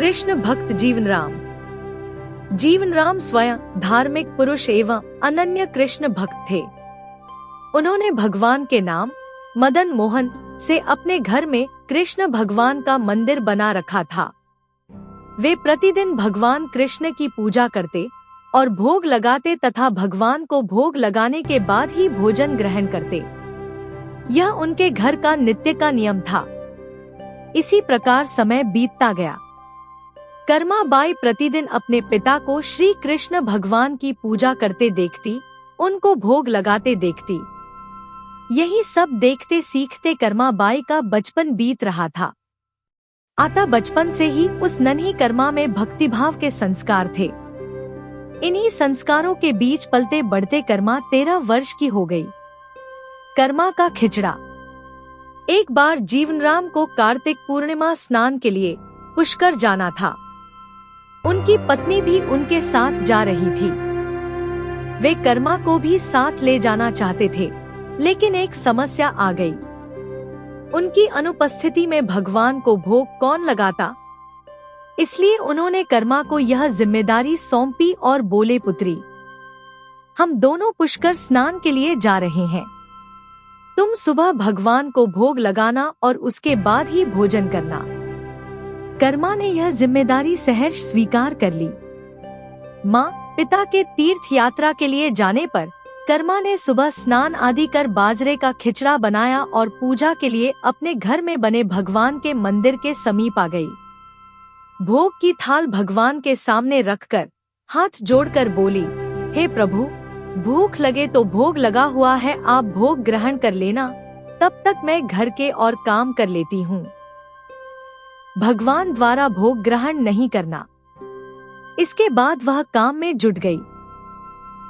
कृष्ण भक्त जीवनराम। जीवनराम स्वयं धार्मिक पुरुष एवं अनन्य कृष्ण भक्त थे। उन्होंने भगवान के नाम मदन मोहन से अपने घर में कृष्ण भगवान का मंदिर बना रखा था। वे प्रतिदिन भगवान कृष्ण की पूजा करते और भोग लगाते तथा भगवान को भोग लगाने के बाद ही भोजन ग्रहण करते। यह उनके घर का नित्य का नियम था। इसी प्रकार समय बीतता गया। कर्मा बाई प्रतिदिन अपने पिता को श्री कृष्ण भगवान की पूजा करते देखती, उनको भोग लगाते देखती। यही सब देखते सीखते कर्मा बाई का बचपन बीत रहा था। अतः बचपन से ही उस नन्ही कर्मा में भक्तिभाव के संस्कार थे। इन्हीं संस्कारों के बीच पलते बढ़ते कर्मा 13 वर्ष की हो गई। कर्मा का खिचड़ा। एक बार जीवनराम को कार्तिक पूर्णिमा स्नान के लिए पुष्कर जाना था। उनकी पत्नी भी उनके साथ जा रही थी। वे कर्मा को भी साथ ले जाना चाहते थे, लेकिन एक समस्या आ गई। उनकी अनुपस्थिति में भगवान को भोग कौन लगाता? इसलिए उन्होंने कर्मा को यह जिम्मेदारी सौंपी और बोले, पुत्री, हम दोनों पुष्कर स्नान के लिए जा रहे हैं। तुम सुबह भगवान को भोग लगाना और उसके बाद ही भोजन करना। कर्मा ने यह जिम्मेदारी सहर्ष स्वीकार कर ली। माँ पिता के तीर्थ यात्रा के लिए जाने पर कर्मा ने सुबह स्नान आदि कर बाजरे का खिचड़ा बनाया और पूजा के लिए अपने घर में बने भगवान के मंदिर के समीप आ गई। भोग की थाल भगवान के सामने रखकर हाथ जोड़कर बोली, हे प्रभु, भूख लगे तो भोग लगा हुआ है, आप भोग ग्रहण कर लेना, तब तक मैं घर के और काम कर लेती हूँ। भगवान द्वारा भोग ग्रहण नहीं करना। इसके बाद वह काम में जुट गई।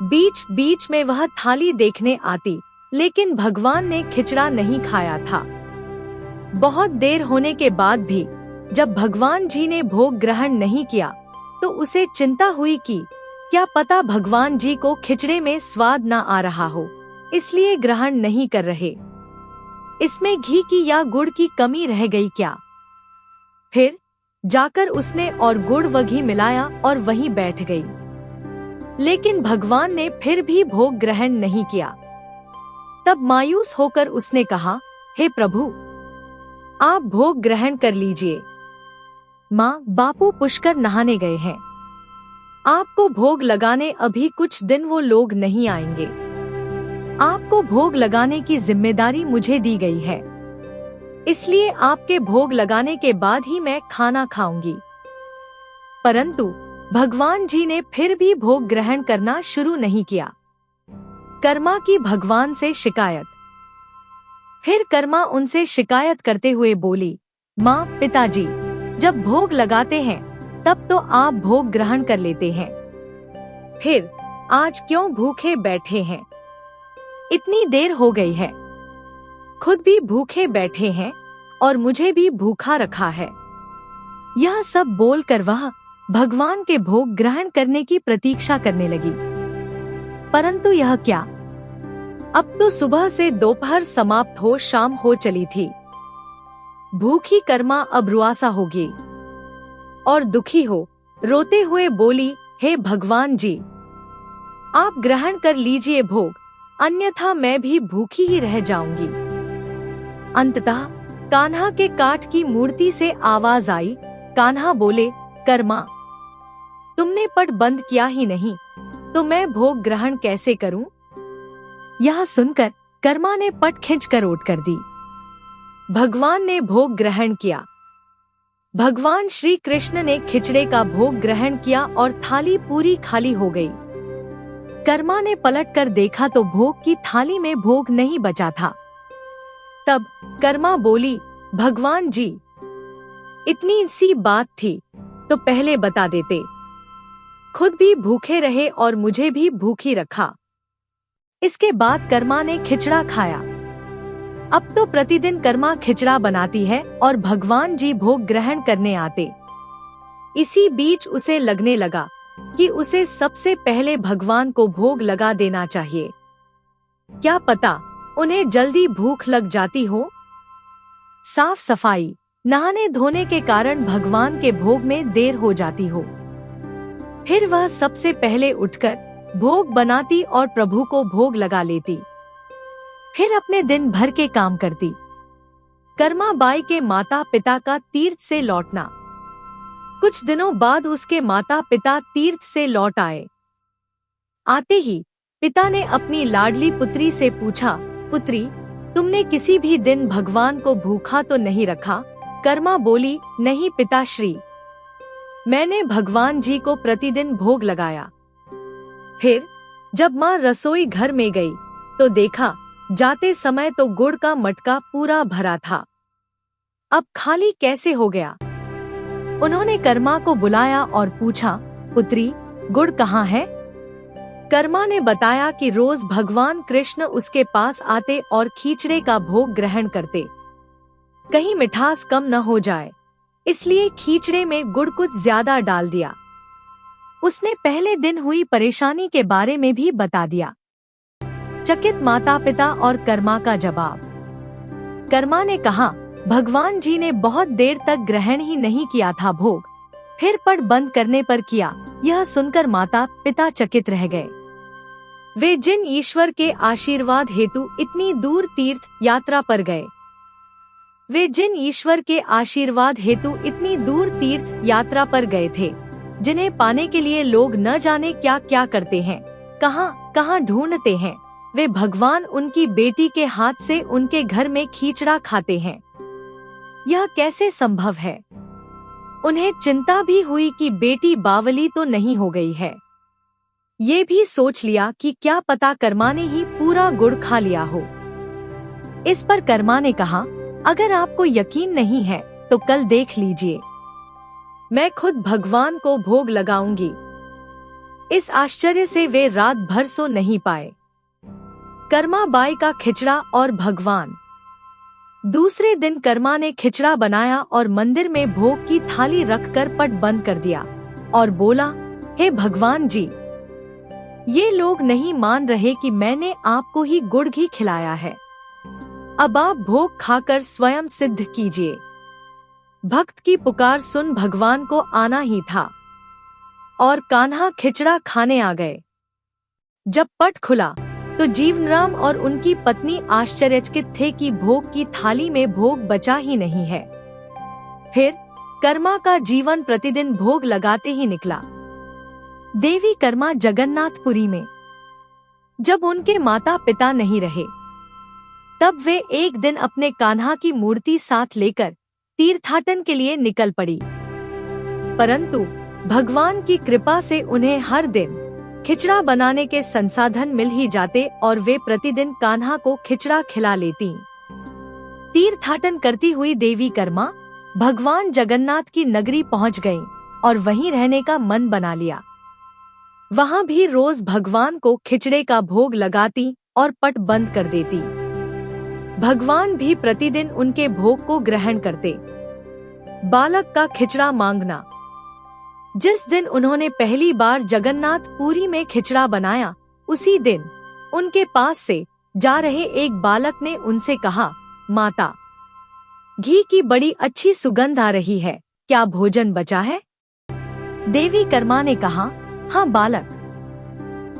बीच बीच में वह थाली देखने आती, लेकिन भगवान ने खिचड़ा नहीं खाया था। बहुत देर होने के बाद भी जब भगवान जी ने भोग ग्रहण नहीं किया तो उसे चिंता हुई कि क्या पता भगवान जी को खिचड़े में स्वाद न आ रहा हो, इसलिए ग्रहण नहीं कर रहे। इसमें घी की या गुड़ की कमी रह गई क्या? फिर जाकर उसने और गुड़ व घी मिलाया और वहीं बैठ गई। लेकिन भगवान ने फिर भी भोग ग्रहण नहीं किया। तब मायूस होकर उसने कहा, हे प्रभु, आप भोग ग्रहण कर लीजिए। माँ बापू पुष्कर नहाने गए हैं। आपको भोग लगाने अभी कुछ दिन वो लोग नहीं आएंगे। आपको भोग लगाने की जिम्मेदारी मुझे दी गई है, इसलिए आपके भोग लगाने के बाद ही मैं खाना खाऊंगी। परंतु भगवान जी ने फिर भी भोग ग्रहण करना शुरू नहीं किया। कर्मा की भगवान से शिकायत। फिर कर्मा उनसे शिकायत करते हुए बोली, माँ पिताजी, जब भोग लगाते हैं तब तो आप भोग ग्रहण कर लेते हैं, फिर आज क्यों भूखे बैठे हैं? इतनी देर हो गई है, खुद भी भूखे बैठे हैं और मुझे भी भूखा रखा है। यह सब बोलकर वह भगवान के भोग ग्रहण करने की प्रतीक्षा करने लगी। परंतु यह क्या, अब तो सुबह से दोपहर समाप्त हो शाम हो चली थी। भूखी कर्मा अब रुआसा होगी और दुखी हो रोते हुए बोली, हे भगवान जी, आप ग्रहण कर लीजिए भोग, अन्यथा मैं भी भूखी ही रह जाऊंगी। अंततः कान्हा के काठ की मूर्ति से आवाज आई। कान्हा बोले, कर्मा, तुमने पट बंद किया ही नहीं तो मैं भोग ग्रहण कैसे करूं? यह सुनकर कर्मा ने पट खींचकर ओट कर दी। भगवान ने भोग ग्रहण किया। भगवान श्री कृष्ण ने खिचड़े का भोग ग्रहण किया और थाली पूरी खाली हो गई। कर्मा ने पलटकर देखा तो भोग की थाली में भोग नहीं बचा था। तब कर्मा बोली, भगवान जी, इतनी सी बात थी तो पहले बता देते, खुद भी भूखे रहे और मुझे भी भूखी रखा। इसके बाद कर्मा ने खिचड़ा खाया। अब तो प्रतिदिन कर्मा खिचड़ा बनाती है और भगवान जी भोग ग्रहण करने आते। इसी बीच उसे लगने लगा कि उसे सबसे पहले भगवान को भोग लगा देना चाहिए। क्या पता उन्हें जल्दी भूख लग जाती हो। साफ सफाई। नहाने धोने के कारण भगवान के भोग में देर हो जाती हो। फिर वह सबसे पहले उठकर भोग बनाती और प्रभु को भोग लगा लेती। फिर अपने दिन भर के काम करती। कर्मा बाई के माता पिता का तीर्थ से लौटना। कुछ दिनों बाद उसके माता पिता तीर्थ से लौट आए। आते ही पिता ने अपनी लाडली पुत्री से पूछा, पुत्री, तुमने किसी भी दिन भगवान को भूखा तो नहीं रखा? कर्मा बोली, नहीं पिताश्री, मैंने भगवान जी को प्रतिदिन भोग लगाया। फिर जब माँ रसोई घर में गई तो देखा जाते समय तो गुड़ का मटका पूरा भरा था, अब खाली कैसे हो गया? उन्होंने कर्मा को बुलाया और पूछा, पुत्री, गुड़ कहाँ है? कर्मा ने बताया कि रोज भगवान कृष्ण उसके पास आते और खीचड़े का भोग ग्रहण करते। कहीं मिठास कम न हो जाए, इसलिए खीचड़े में गुड़ कुछ ज्यादा डाल दिया। उसने पहले दिन हुई परेशानी के बारे में भी बता दिया। चकित माता पिता और कर्मा का जवाब। कर्मा ने कहा, भगवान जी ने बहुत देर तक ग्रहण ही नहीं किया था भोग, फिर पट बंद करने पर किया। यह सुनकर माता पिता चकित रह गए। वे जिन ईश्वर के आशीर्वाद हेतु इतनी दूर तीर्थ यात्रा पर गए, थे, जिन्हें पाने के लिए लोग न जाने क्या क्या करते हैं, कहां कहां ढूंढते हैं, वे भगवान उनकी बेटी के हाथ से उनके घर में खीचड़ा खाते हैं। यह कैसे संभव है? उन्हें चिंता भी हुई कि बेटी बावली तो नहीं हो गई है। ये भी सोच लिया कि क्या पता कर्मा ने ही पूरा गुड़ खा लिया हो। इस पर कर्मा ने कहा, अगर आपको यकीन नहीं है तो कल देख लीजिए, मैं खुद भगवान को भोग लगाऊंगी। इस आश्चर्य से वे रात भर सो नहीं पाए। कर्मा बाई का खिचड़ा और भगवान। दूसरे दिन कर्मा ने खिचड़ा बनाया और मंदिर में भोग की थाली रखकर पट बंद कर दिया और बोला, हे भगवान जी, ये लोग नहीं मान रहे कि मैंने आपको ही गुड़ घी खिलाया है, अब आप भोग खाकर स्वयं सिद्ध कीजिए। भक्त की पुकार सुन भगवान को आना ही था और कान्हा खिचड़ा खाने आ गए। जब पट खुला तो जीवनराम और उनकी पत्नी आश्चर्यचकित थे कि भोग की थाली में भोग बचा ही नहीं है। फिर कर्मा का जीवन प्रतिदिन भोग लगाते ही निकला। देवी कर्मा जगन्नाथपुरी में। जब उनके माता पिता नहीं रहे, तब वे एक दिन अपने कान्हा की मूर्ति साथ लेकर तीर्थाटन के लिए निकल पड़ी। परंतु भगवान की कृपा से उन्हें हर दिन खिचड़ा बनाने के संसाधन मिल ही जाते और वे प्रतिदिन कान्हा को खिचड़ा खिला लेती। तीर्थाटन करती हुई देवी कर्मा भगवान जगन्नाथ की नगरी पहुंच गईं और वहीं रहने का मन बना लिया। वहां भी रोज भगवान को खिचड़े का भोग लगाती और पट बंद कर देती। भगवान भी प्रतिदिन उनके भोग को ग्रहण करते। बालक का खिचड़ा मांगना। जिस दिन उन्होंने पहली बार जगन्नाथपुरी में खिचड़ा बनाया, उसी दिन उनके पास से जा रहे एक बालक ने उनसे कहा, माता, घी की बड़ी अच्छी सुगंध आ रही है, क्या भोजन बचा है? देवी कर्मा ने कहा, हाँ बालक,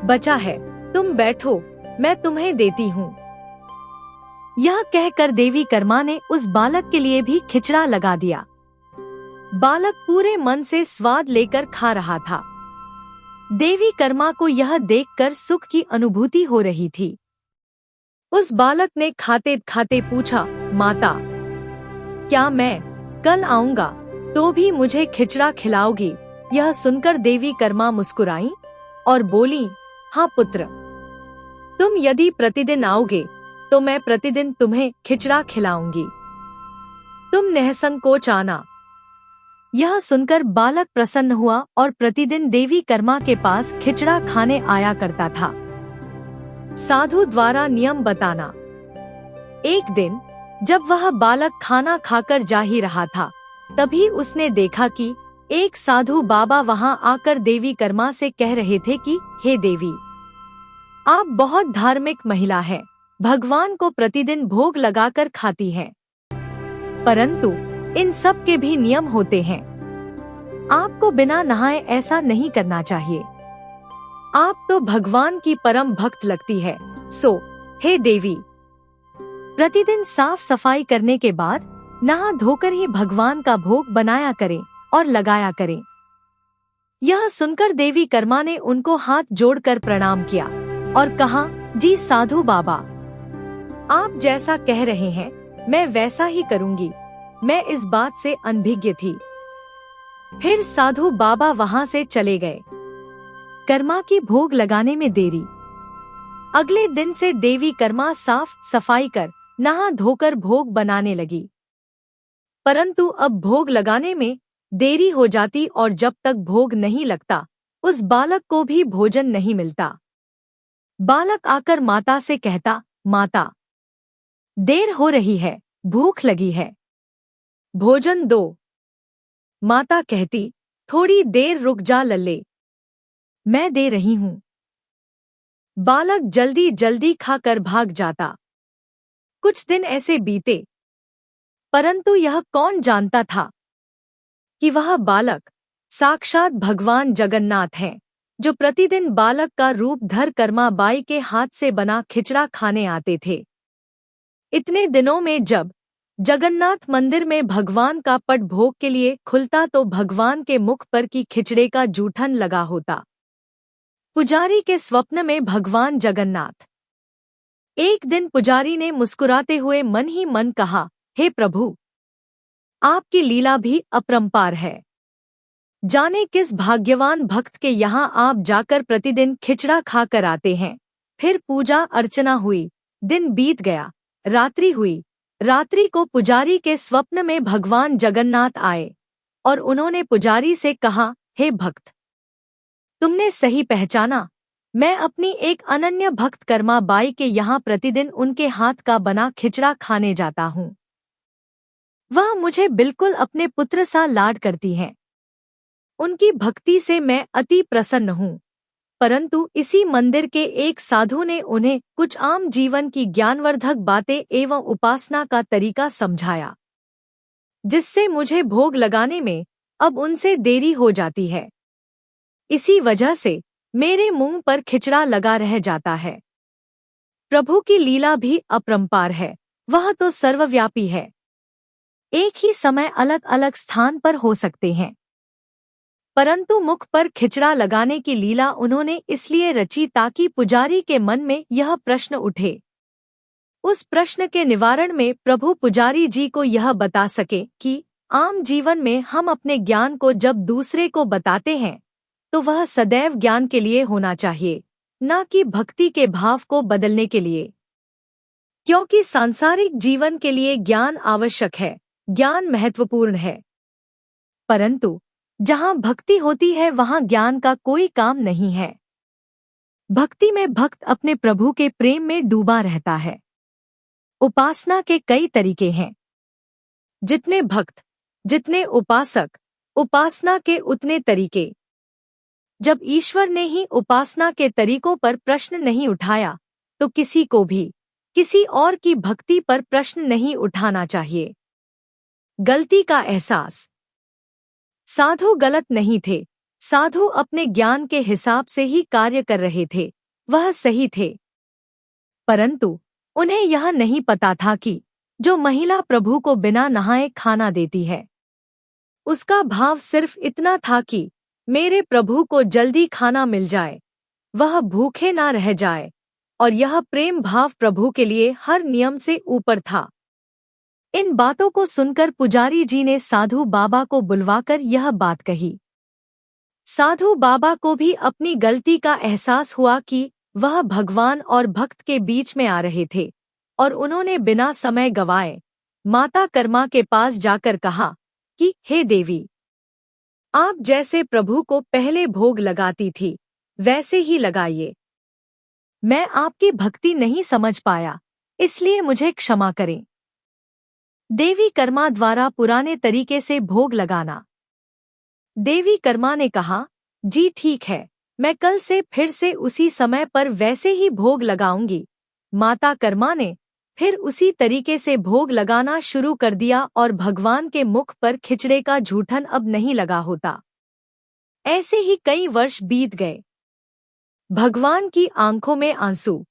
बचा है, तुम बैठो, मैं तुम्हें देती हूँ। यह कहकर देवी कर्मा ने उस बालक के लिए भी खिचड़ा लगा दिया। बालक पूरे मन से स्वाद लेकर खा रहा था। देवी कर्मा को यह देखकर सुख की अनुभूति हो रही थी। उस बालक ने खाते खाते पूछा, माता, क्या मैं कल आऊंगा तो भी मुझे खिचड़ा खिलाओगी? यह सुनकर देवी कर्मा मुस्कुराई और बोली, हाँ पुत्र, तुम यदि प्रतिदिन आओगे तो मैं प्रतिदिन तुम्हें खिचड़ा खिलाऊंगी, तुम निःसंकोच आना। यह सुनकर बालक प्रसन्न हुआ और प्रतिदिन देवी कर्मा के पास खिचड़ा खाने आया करता था। साधु द्वारा नियम बताना। एक दिन जब वह बालक खाना खाकर जा ही रहा था, तभी उसने देखा कि एक साधु बाबा वहां आकर देवी कर्मा से कह रहे थे कि हे देवी, आप बहुत धार्मिक महिला हैं, भगवान को प्रतिदिन भोग लगाकर खाती हैं, परंतु इन सब के भी नियम होते हैं। आपको बिना नहाए ऐसा नहीं करना चाहिए। आप तो भगवान की परम भक्त लगती है, सो हे देवी, प्रतिदिन साफ सफाई करने के बाद नहा धोकर ही भगवान का भोग बनाया करें और लगाया करें। यह सुनकर देवी कर्मा ने उनको हाथ जोड़कर प्रणाम किया और कहा, जी साधु बाबा, आप जैसा कह रहे हैं मैं वैसा ही करूंगी। मैं इस बात से अनभिज्ञ थी। फिर साधु बाबा वहां से चले गए। कर्मा की भोग लगाने में देरी। अगले दिन से देवी कर्मा साफ सफाई कर नहा धोकर भोग बनाने लगी। परंतु अब भोग लगाने में देरी हो जाती और जब तक भोग नहीं लगता उस बालक को भी भोजन नहीं मिलता। बालक आकर माता से कहता, माता, देर हो रही है, भूख लगी है, भोजन दो। माता कहती, थोड़ी देर रुक जा लल्ले, मैं दे रही हूँ। बालक जल्दी जल्दी खाकर भाग जाता। कुछ दिन ऐसे बीते, परंतु यह कौन जानता था कि वह बालक साक्षात भगवान जगन्नाथ हैं, जो प्रतिदिन बालक का रूप धर कर्मा बाई के हाथ से बना खिचड़ा खाने आते थे। इतने दिनों में जब जगन्नाथ मंदिर में भगवान का पट भोग के लिए खुलता तो भगवान के मुख पर की खिचड़े का जूठन लगा होता। पुजारी के स्वप्न में भगवान जगन्नाथ। एक दिन पुजारी ने मुस्कुराते हुए मन ही मन कहा, हे प्रभु, आपकी लीला भी अपरंपार है। जाने किस भाग्यवान भक्त के यहाँ आप जाकर प्रतिदिन खिचड़ा खाकर आते हैं। फिर पूजा अर्चना हुई, दिन बीत गया, रात्रि हुई। रात्रि को पुजारी के स्वप्न में भगवान जगन्नाथ आए और उन्होंने पुजारी से कहा, हे भक्त, तुमने सही पहचाना। मैं अपनी एक अनन्य भक्त कर्मा बाई के यहाँ प्रतिदिन उनके हाथ का बना खिचड़ा खाने जाता हूँ। वह मुझे बिल्कुल अपने पुत्र सा लाड करती हैं। उनकी भक्ति से मैं अति प्रसन्न हूँ। परंतु इसी मंदिर के एक साधु ने उन्हें कुछ आम जीवन की ज्ञानवर्धक बातें एवं उपासना का तरीका समझाया, जिससे मुझे भोग लगाने में अब उनसे देरी हो जाती है। इसी वजह से मेरे मुंह पर खिचड़ा लगा रह जाता है। प्रभु की लीला भी अपरंपार है, वह तो सर्वव्यापी है। एक ही समय अलग अलग स्थान पर हो सकते हैं, परंतु मुख पर खिचड़ा लगाने की लीला उन्होंने इसलिए रची ताकि पुजारी के मन में यह प्रश्न उठे। उस प्रश्न के निवारण में प्रभु पुजारी जी को यह बता सके कि आम जीवन में हम अपने ज्ञान को जब दूसरे को बताते हैं तो वह सदैव ज्ञान के लिए होना चाहिए, न कि भक्ति के भाव को बदलने के लिए। क्योंकि सांसारिक जीवन के लिए ज्ञान आवश्यक है, ज्ञान महत्वपूर्ण है, परंतु जहाँ भक्ति होती है वहाँ ज्ञान का कोई काम नहीं है। भक्ति में भक्त अपने प्रभु के प्रेम में डूबा रहता है। उपासना के कई तरीके हैं। जितने भक्त, जितने उपासक, उपासना के उतने तरीके। जब ईश्वर ने ही उपासना के तरीकों पर प्रश्न नहीं उठाया तो किसी को भी किसी और की भक्ति पर प्रश्न नहीं उठाना चाहिए। गलती का एहसास। साधु गलत नहीं थे, साधु अपने ज्ञान के हिसाब से ही कार्य कर रहे थे, वह सही थे। परंतु उन्हें यह नहीं पता था कि जो महिला प्रभु को बिना नहाए खाना देती है, उसका भाव सिर्फ इतना था कि मेरे प्रभु को जल्दी खाना मिल जाए, वह भूखे ना रह जाए, और यह प्रेम भाव प्रभु के लिए हर नियम से ऊपर था। इन बातों को सुनकर पुजारी जी ने साधु बाबा को बुलवाकर यह बात कही। साधु बाबा को भी अपनी गलती का एहसास हुआ कि वह भगवान और भक्त के बीच में आ रहे थे, और उन्होंने बिना समय गवाए माता कर्मा के पास जाकर कहा कि हे देवी, आप जैसे प्रभु को पहले भोग लगाती थी वैसे ही लगाइए। मैं आपकी भक्ति नहीं समझ पाया, इसलिए मुझे क्षमा करें। देवी कर्मा द्वारा पुराने तरीके से भोग लगाना। देवी कर्मा ने कहा, जी ठीक है, मैं कल से फिर से उसी समय पर वैसे ही भोग लगाऊंगी। माता कर्मा ने फिर उसी तरीके से भोग लगाना शुरू कर दिया और भगवान के मुख पर खिचड़े का जूठन अब नहीं लगा होता। ऐसे ही कई वर्ष बीत गए। भगवान की आंखों में आंसू।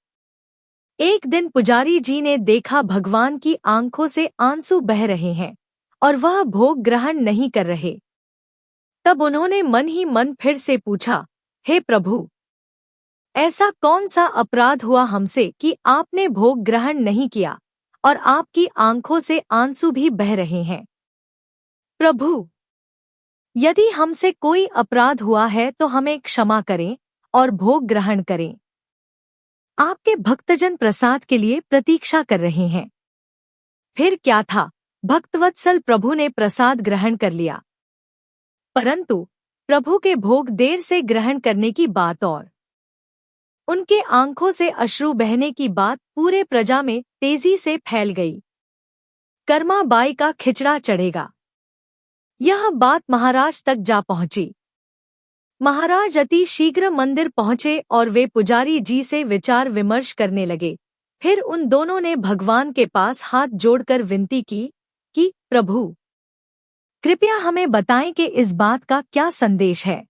एक दिन पुजारी जी ने देखा भगवान की आंखों से आंसू बह रहे हैं और वह भोग ग्रहण नहीं कर रहे। तब उन्होंने मन ही मन फिर से पूछा, हे प्रभु, ऐसा कौन सा अपराध हुआ हमसे कि आपने भोग ग्रहण नहीं किया और आपकी आंखों से आंसू भी बह रहे हैं? प्रभु, यदि हमसे कोई अपराध हुआ है तो हमें क्षमा करें और भोग ग्रहण करें। आपके भक्तजन प्रसाद के लिए प्रतीक्षा कर रहे हैं। फिर क्या था, भक्तवत्सल प्रभु ने प्रसाद ग्रहण कर लिया, परंतु प्रभु के भोग देर से ग्रहण करने की बात और उनके आंखों से अश्रु बहने की बात पूरे प्रजा में तेजी से फैल गई। कर्मा बाई का खिचड़ा चढ़ेगा, यह बात महाराज तक जा पहुंची। महाराज अति शीघ्र मंदिर पहुंचे और वे पुजारी जी से विचार विमर्श करने लगे। फिर उन दोनों ने भगवान के पास हाथ जोड़कर विनती की कि प्रभु, कृपया हमें बताएं कि इस बात का क्या संदेश है।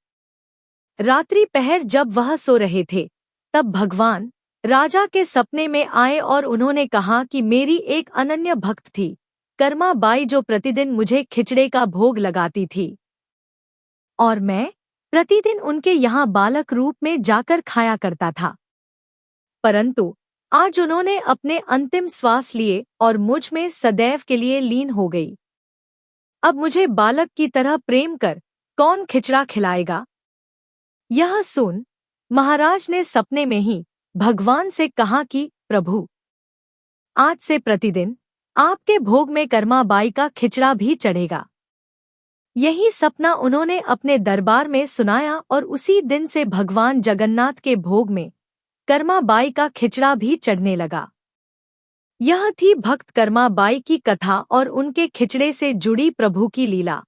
रात्रि पहर जब वह सो रहे थे, तब भगवान राजा के सपने में आए और उन्होंने कहा कि मेरी एक अनन्य भक्त थी, कर्मा बाई, जो प्रतिदिन मुझे खिचड़े का भोग लगाती थी और मैं प्रतिदिन उनके यहाँ बालक रूप में जाकर खाया करता था। परंतु आज उन्होंने अपने अंतिम श्वास लिए और मुझ में सदैव के लिए लीन हो गई। अब मुझे बालक की तरह प्रेम कर कौन खिचड़ा खिलाएगा? यह सुन महाराज ने सपने में ही भगवान से कहा कि प्रभु, आज से प्रतिदिन आपके भोग में कर्मा बाई का खिचड़ा भी चढ़ेगा। यही सपना उन्होंने अपने दरबार में सुनाया और उसी दिन से भगवान जगन्नाथ के भोग में कर्मा बाई का खिचड़ा भी चढ़ने लगा। यह थी भक्त कर्मा बाई की कथा और उनके खिचड़े से जुड़ी प्रभु की लीला।